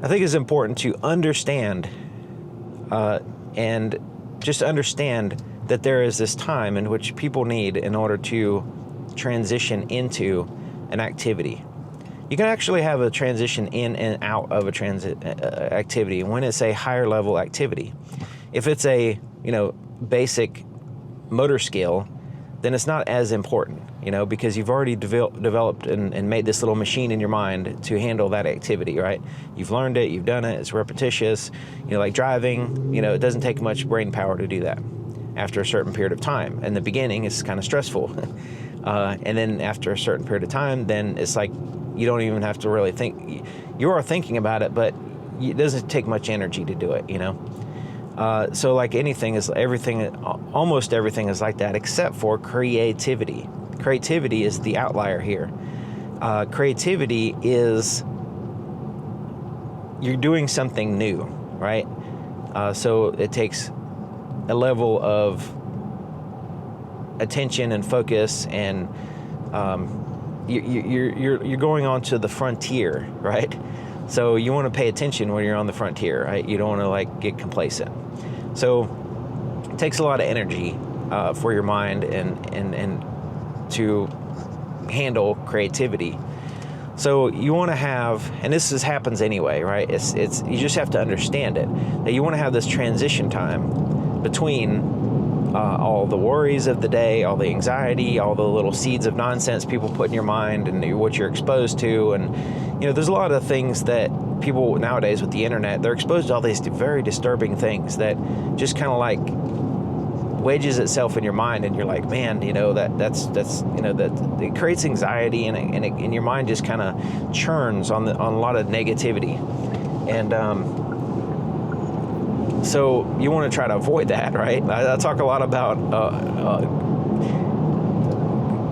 I think it's important to understand and just understand that there is this time in which people need in order to transition into an activity. You can actually have a transition in and out of a activity when it's a higher level activity. If it's a basic motor skill, then it's not as important, because you've already developed and made this little machine in your mind to handle that activity, right? You've learned it, you've done it, it's repetitious. Like driving, it doesn't take much brain power to do that after a certain period of time. In the beginning, it's kind of stressful. And then after a certain period of time, then it's like you don't even have to really think. You are thinking about it, but it doesn't take much energy to do it, So like almost everything is like that, except for creativity. Creativity is the outlier here. Creativity is you're doing something new, right? So it takes a level of attention and focus, and you're going on to the frontier, right? So you want to pay attention when you're on the frontier, right? You don't want to get complacent. So it takes a lot of energy for your mind and to handle creativity. So you want to have, and happens anyway, right? It's you just have to understand it, that you want to have this transition time between all the worries of the day, all the anxiety, all the little seeds of nonsense people put in your mind and what you're exposed to. And, there's a lot of things that people nowadays with the internet, they're exposed to all these very disturbing things that just kind of like wedges itself in your mind. And you're like, man, that it creates anxiety and your mind just kind of churns on a lot of negativity. And, so you want to try to avoid that, right? I talk a lot about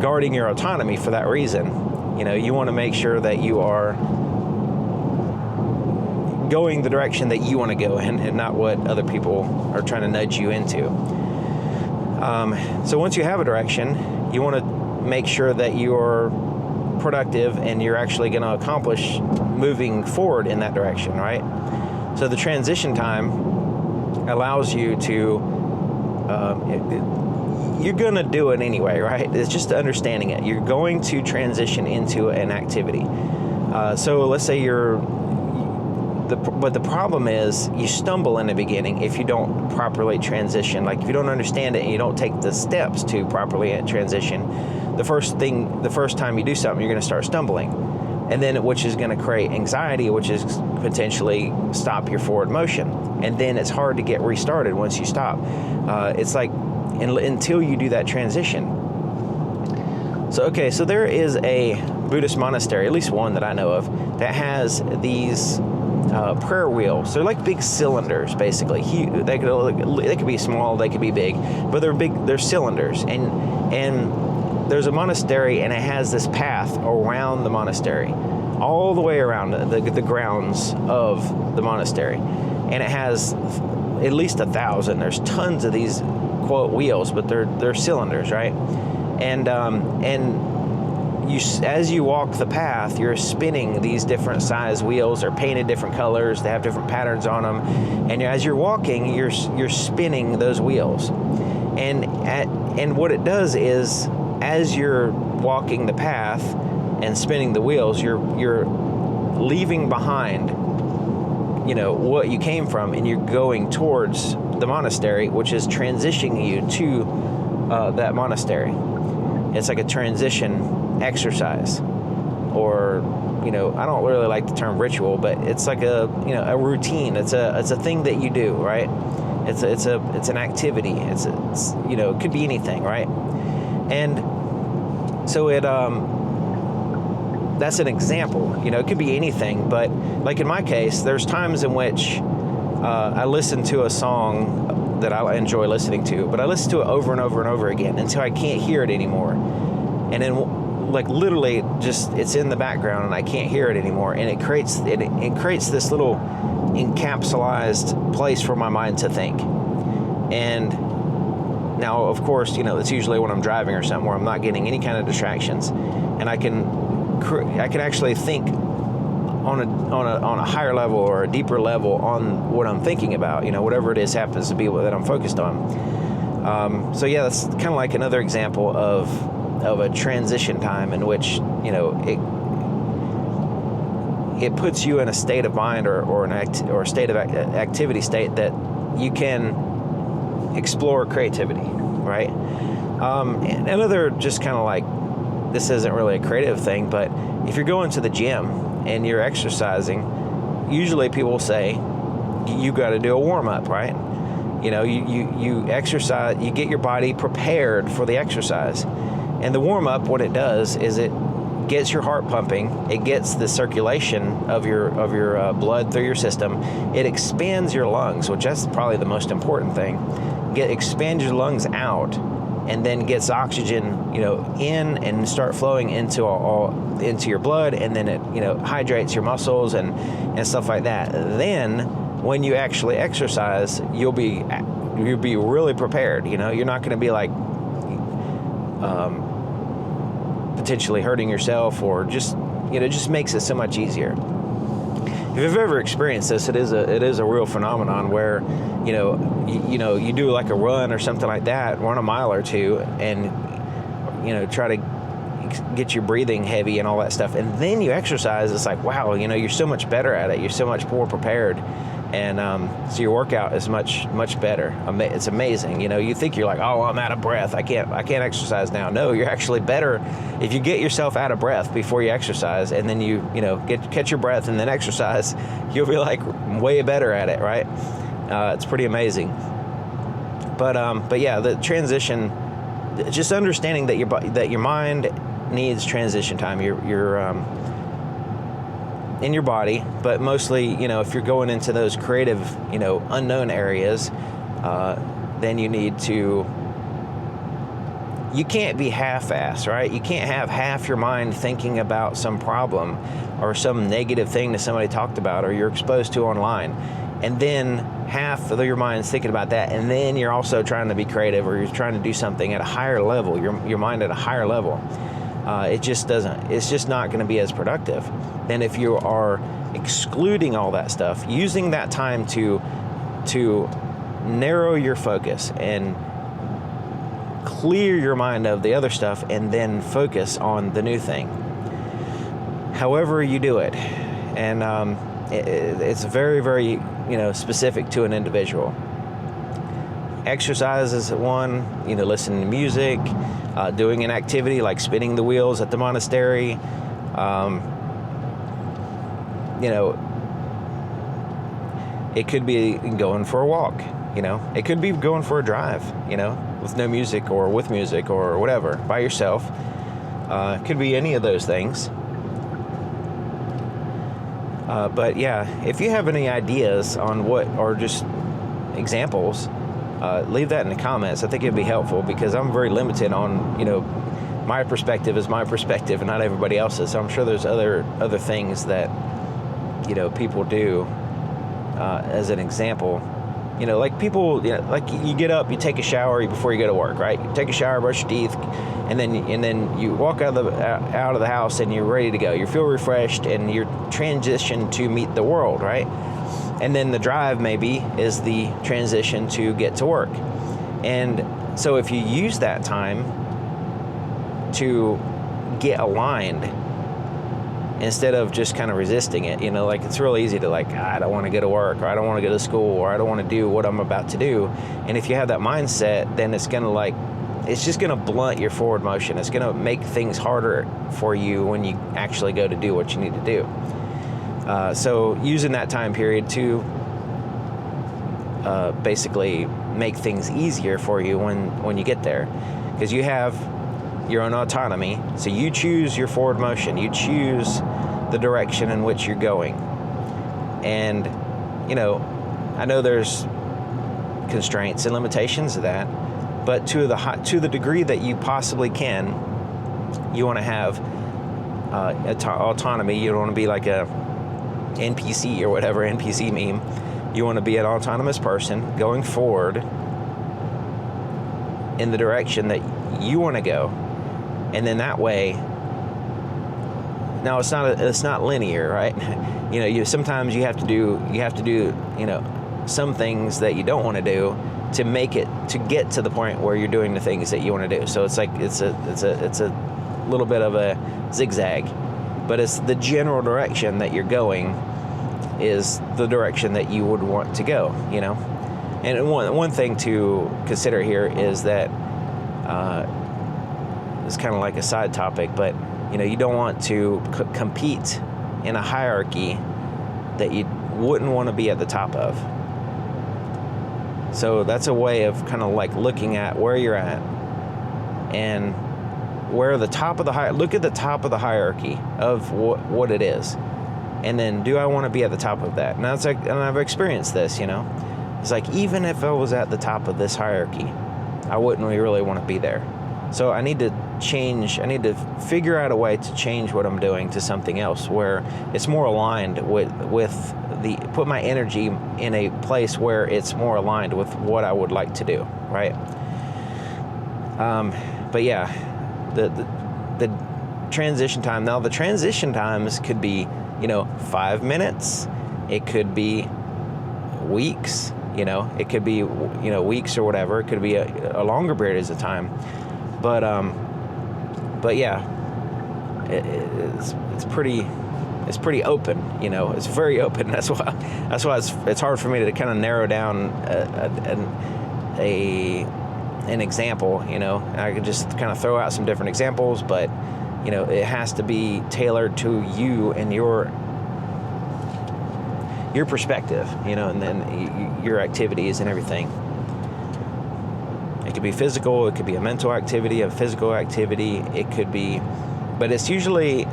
guarding your autonomy for that reason. You want to make sure that you are going the direction that you want to go in and not what other people are trying to nudge you into. So once you have a direction, you want to make sure that you're productive and you're actually going to accomplish moving forward in that direction, right? So the transition time allows you to, you're going to do it anyway, right? It's just understanding it. You're going to transition into an activity. So let's say but the problem is you stumble in the beginning if you don't properly transition. Like if you don't understand it and you don't take the steps to properly transition, the first time you do something, you're going to start stumbling. And then which is going to create anxiety, which is potentially stop your forward motion. And then it's hard to get restarted once you stop. It's like until you do that transition. So there is a Buddhist monastery, at least one that I know of, that has these prayer wheels. They're like big cylinders, basically. They could be small, they could be big, but they're big. They're cylinders, and there's a monastery, and it has this path around the monastery, all the way around the grounds of the monastery, and it has at least 1,000. There's tons of these quote wheels, but they're cylinders, right? And you, as you walk the path, you're spinning these different size wheels. They're painted different colors. They have different patterns on them, and as you're walking, you're spinning those wheels, and what it does is, as you're walking the path and spinning the wheels, you're leaving behind, what you came from, and you're going towards the monastery, which is transitioning you to that monastery. It's like a transition exercise, or I don't really like the term ritual, but it's like a routine. It's a thing that you do, right? It's an activity. It's it could be anything, right? And so that's an example. It could be anything, but like in my case, there's times in which I listen to a song that I enjoy listening to, but I listen to it over and over and over again until I can't hear it anymore. And then like literally just it's in the background and I can't hear it anymore. And it creates this little encapsulated place for my mind to think. And now, of course, it's usually when I'm driving or something where I'm not getting any kind of distractions, and I can actually think on a higher level or a deeper level on what I'm thinking about, whatever it is happens to be that I'm focused on. So yeah, that's kind of like another example of a transition time in which, it puts you in a state of mind or a state of activity state that you can explore creativity, right? And another just kind of like, this isn't really a creative thing, but if you're going to the gym and you're exercising, usually people say you got to do a warm-up, right? You exercise, you get your body prepared for the exercise. And the warm-up, what it does is it gets your heart pumping, it gets the circulation of your blood through your system, it expands your lungs, which that's probably the most important thing. Expand your lungs out, and then gets oxygen, in and start flowing into your blood, and then it, hydrates your muscles and stuff like that. Then when you actually exercise, you'll be really prepared. You're not going to be like potentially hurting yourself, or just makes it so much easier. If you've ever experienced this, it is a real phenomenon where, you do like a run or something like that, run a mile or two, and, try to get your breathing heavy and all that stuff. And then you exercise, it's like, wow, you're so much better at it. You're so much more prepared. And so your workout is much, much better. It's amazing. You think you're like, oh, I'm out of breath. I can't exercise now. No, you're actually better if you get yourself out of breath before you exercise, and then you catch your breath and then exercise. You'll be like way better at it, right? It's pretty amazing. But yeah, the transition, just understanding that your mind needs transition time. You're in your body, but mostly, if you're going into those creative, unknown areas, then you can't be half-assed, right? You can't have half your mind thinking about some problem or some negative thing that somebody talked about or you're exposed to online, and then half of your mind's thinking about that, and then you're also trying to be creative, or you're trying to do something at a higher level, your mind at a higher level. It's just not going to be as productive than if you are excluding all that stuff, using that time to narrow your focus and clear your mind of the other stuff, and then focus on the new thing. However you do it, and it's very, very specific to an individual. Exercise is one, listening to music, doing an activity like spinning the wheels at the monastery, it could be going for a walk, it could be going for a drive, with no music or with music or whatever, by yourself. It could be any of those things. But yeah, if you have any ideas on what, or just examples, leave that in the comments. I think it'd be helpful, because I'm very limited on, my perspective is my perspective and not everybody else's. So I'm sure there's other things that, people do, as an example. Like people, like you get up, you take a shower before you go to work, right? You take a shower, brush your teeth, and then you walk out of the house and you're ready to go. You feel refreshed and you're transitioned to meet the world, right? And then the drive maybe is the transition to get to work. And so if you use that time to get aligned, instead of just kind of resisting it, like it's real easy to like, I don't want to go to work, or I don't want to go to school, or I don't want to do what I'm about to do. And if you have that mindset, then it's just going to blunt your forward motion. It's going to make things harder for you when you actually go to do what you need to do. So using that time period to basically make things easier for you when you get there, because you have your own autonomy. So you choose your forward motion, you choose the direction in which you're going. And I know there's constraints and limitations to that, but to the degree that you possibly can, you want to have autonomy. You don't want to be like a NPC or whatever, NPC meme. You want to be an autonomous person going forward in the direction that you want to go. And then that way, Now it's not linear, right? Sometimes you have to do some things that you don't want to do to get to the point where you're doing the things that you want to do. So it's like it's a little bit of a zigzag, but it's the general direction that you're going is the direction that you would want to go, And one thing to consider here is that it's kind of like a side topic, but you don't want to compete in a hierarchy that you wouldn't want to be at the top of. So that's a way of kind of like looking at where you're at and where the top of the look at the top of the hierarchy of what it is, and then do I want to be at the top of that? And that's like, and I've experienced this. It's like even if I was at the top of this hierarchy, I wouldn't really want to be there. So I need to change. I need to figure out a way to change what I'm doing to something else where it's more aligned with put my energy in a place where it's more aligned with what I would like to do, right? But yeah, the transition time. Now the transition times could be 5 minutes. It could be weeks. It could be weeks or whatever. It could be a longer period of time. But yeah, it's pretty open. It's very open. That's why it's hard for me to kind of narrow down an example. I could just kind of throw out some different examples, but it has to be tailored to you and your perspective, and then your activities and everything. It could be physical, it could be a mental activity, a physical activity, it could be, but it's usually,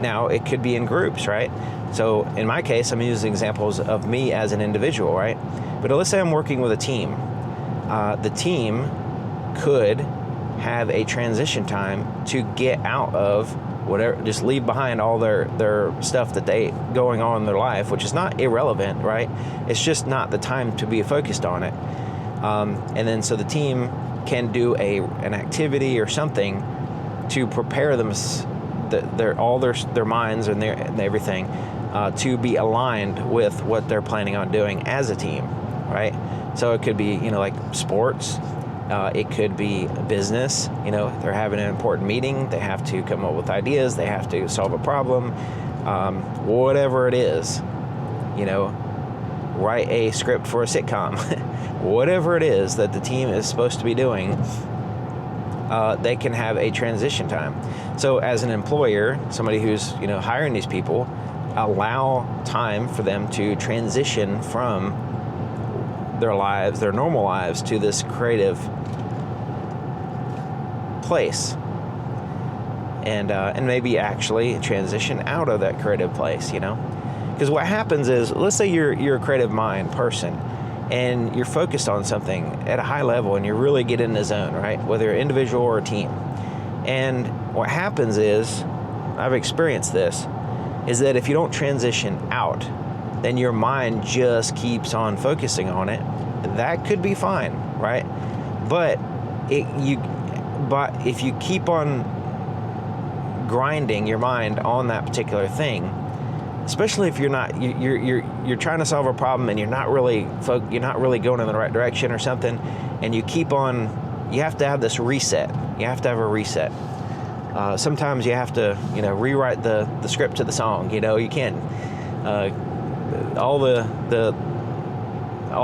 now it could be in groups, right? So in my case, I'm using examples of me as an individual, right? But let's say I'm working with a team. The team could have a transition time to get out of whatever, just leave behind all their stuff that they going on in their life, which is not irrelevant, right? It's just not the time to be focused on it. And then so the team can do an activity or something to prepare them, their minds and everything to be aligned with what they're planning on doing as a team, right? So it could be like sports. It could be business. They're having an important meeting. They have to come up with ideas. They have to solve a problem. Whatever it is, write a script for a sitcom. Whatever it is that the team is supposed to be doing, they can have a transition time. So as an employer, somebody who's hiring these people, allow time for them to transition from their normal lives, to this creative place, and maybe actually transition out of that creative place. Because what happens is, let's say you're a creative mind person, and you're focused on something at a high level, and you really get in the zone, right? Whether you're individual or a team. And what happens is, I've experienced this, is that if you don't transition out, then your mind just keeps on focusing on it. That could be fine, right? But if you keep on grinding your mind on that particular thing, especially if you're trying to solve a problem and you're not really going in the right direction or something, and you have to have this reset. You have to have a reset. Sometimes you have to rewrite the script to the song. You can't all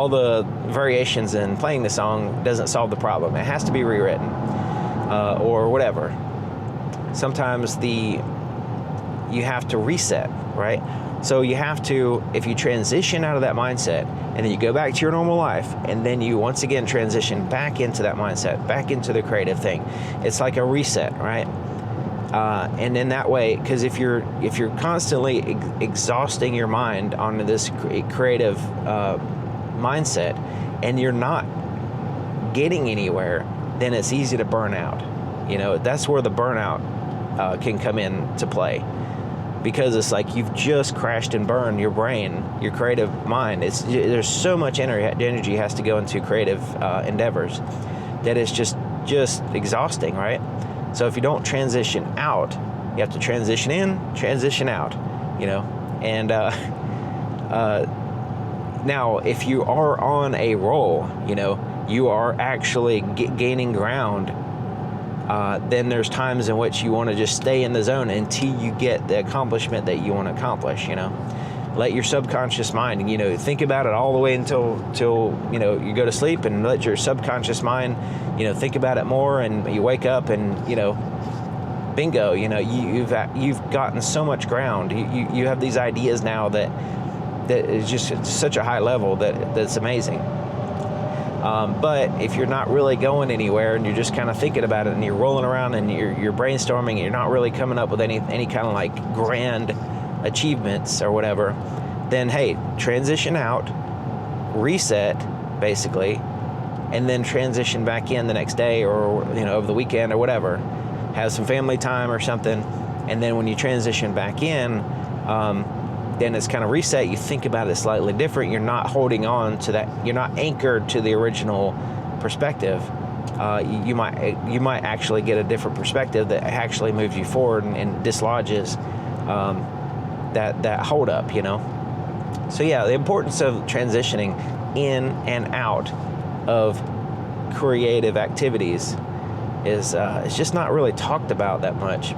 the variations in playing the song doesn't solve the problem. It has to be rewritten or whatever. Sometimes you have to reset, right? So you have to, if you transition out of that mindset and then you go back to your normal life, and then you once again transition back into that mindset, back into the creative thing. It's like a reset, right? And in that way, because if you're constantly exhausting your mind onto this creative mindset, and you're not getting anywhere, then it's easy to burn out. That's where the burnout can come into play, because it's like you've just crashed and burned your brain, your creative mind. There's so much energy has to go into creative endeavors that it's just exhausting, right? So if you don't transition out, You have to transition in, transition out, you know. And now, if you are on a roll, you know, you are actually gaining ground, then there's times in which you want to just stay in the zone until you get the accomplishment that you want to accomplish, you know. Let your subconscious mind, you know, think about it all the way until you know, you go to sleep, and let your subconscious mind, you know, think about it more, and you wake up and, you know, bingo, you know, you've gotten so much ground. You have these ideas now that is just such a high level that's amazing. But if you're not really going anywhere and you're just kind of thinking about it and you're rolling around and you're brainstorming and you're not really coming up with any kind of like grand achievements or whatever, then hey, transition out, reset basically, and then transition back in the next day, or, you know, over the weekend or whatever. Have some family time or something, and then when you transition back in, then it's kind of reset. You think about it slightly different. You're not holding on to that. You're not anchored to the original perspective. You might actually get a different perspective that actually moves you forward and dislodges that hold up, you know. So yeah, the importance of transitioning in and out of creative activities is it's just not really talked about that much.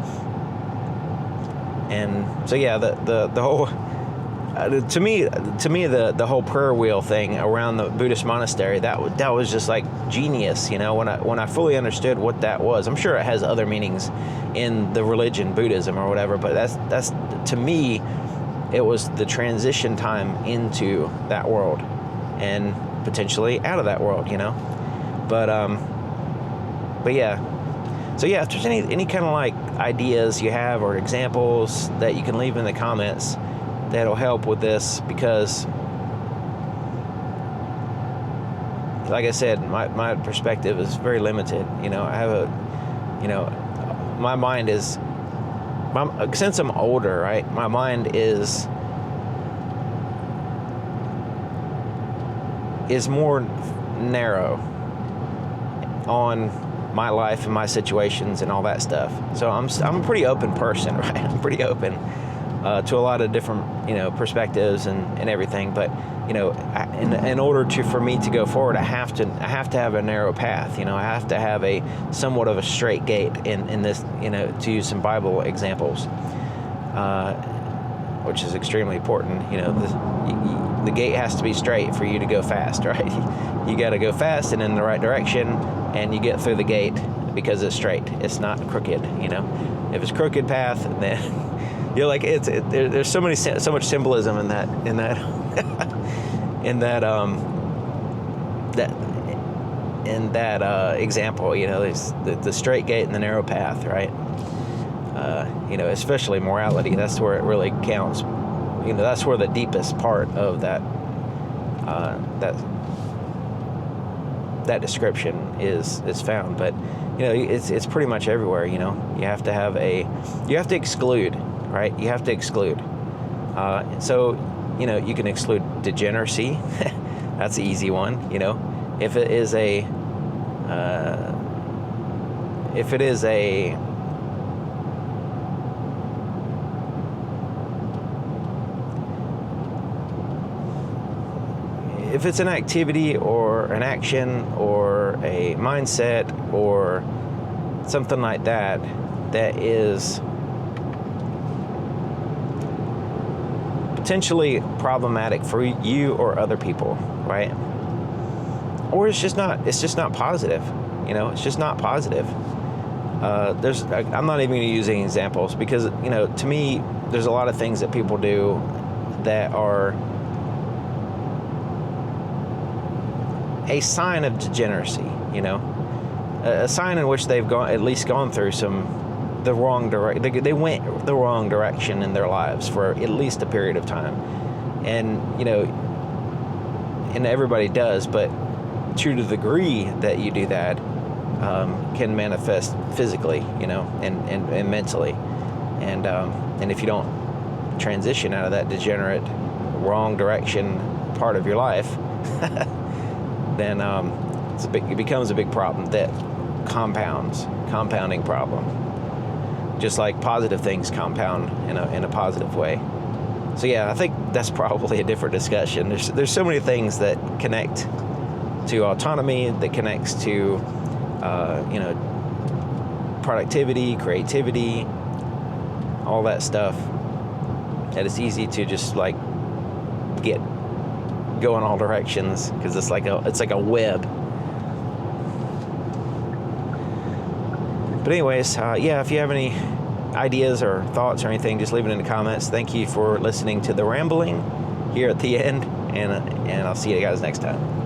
And so yeah, the whole to me the whole prayer wheel thing around the Buddhist monastery, that was just like genius, you know. When I fully understood what that was, I'm sure it has other meanings in the religion Buddhism or whatever, but that's to me, it was the transition time into that world and potentially out of that world, you know. But yeah. So yeah, if there's any kind of like ideas you have or examples that you can leave in the comments, that'll help with this, because like I said, my perspective is very limited. You know, I have my mind is, since I'm older, right, my mind is more narrow on my life and my situations and all that stuff. So I'm a pretty open person, right? I'm pretty open to a lot of different, you know, perspectives and everything. But, you know, in order for me to go forward, I have to have a narrow path. You know, I have to have a somewhat of a straight gate in this, you know, to use some Bible examples, which is extremely important. You know, the gate has to be straight for you to go fast, right? You got to go fast and in the right direction, and you get through the gate because it's straight. It's not crooked, you know. If it's crooked path, then you're like, there's so much symbolism in that example, you know. There's the straight gate and the narrow path, right? You know, especially morality, that's where it really counts. You know, that's where the deepest part of that description is found. But, you know, it's pretty much everywhere. You know, you have to exclude, right? You have to exclude. So, you know, you can exclude degeneracy. That's an easy one. You know, if it is a if it's an activity or an action or a mindset or something like that is potentially problematic for you or other people, right? Or it's just not positive, you know. It's just not positive. I'm not even going to use any examples, because, you know, to me, there's a lot of things that people do that are a sign of degeneracy, you know, a sign in which they've at least gone through the wrong direction. They went the wrong direction in their lives for at least a period of time, and, you know, and everybody does, but to the degree that you do that, can manifest physically, you know, and mentally, and if you don't transition out of that degenerate, wrong direction part of your life, then it becomes a big problem that compounding problem. just like positive things compound in a positive way. So yeah, I think that's probably a different discussion. There's so many things that connect to autonomy, that connects to productivity, creativity, all that stuff, that it's easy to just like go in all directions, because it's like a web. But anyways, if you have any ideas or thoughts or anything, just leave it in the comments. Thank you for listening to the rambling here at the end, and I'll see you guys next time.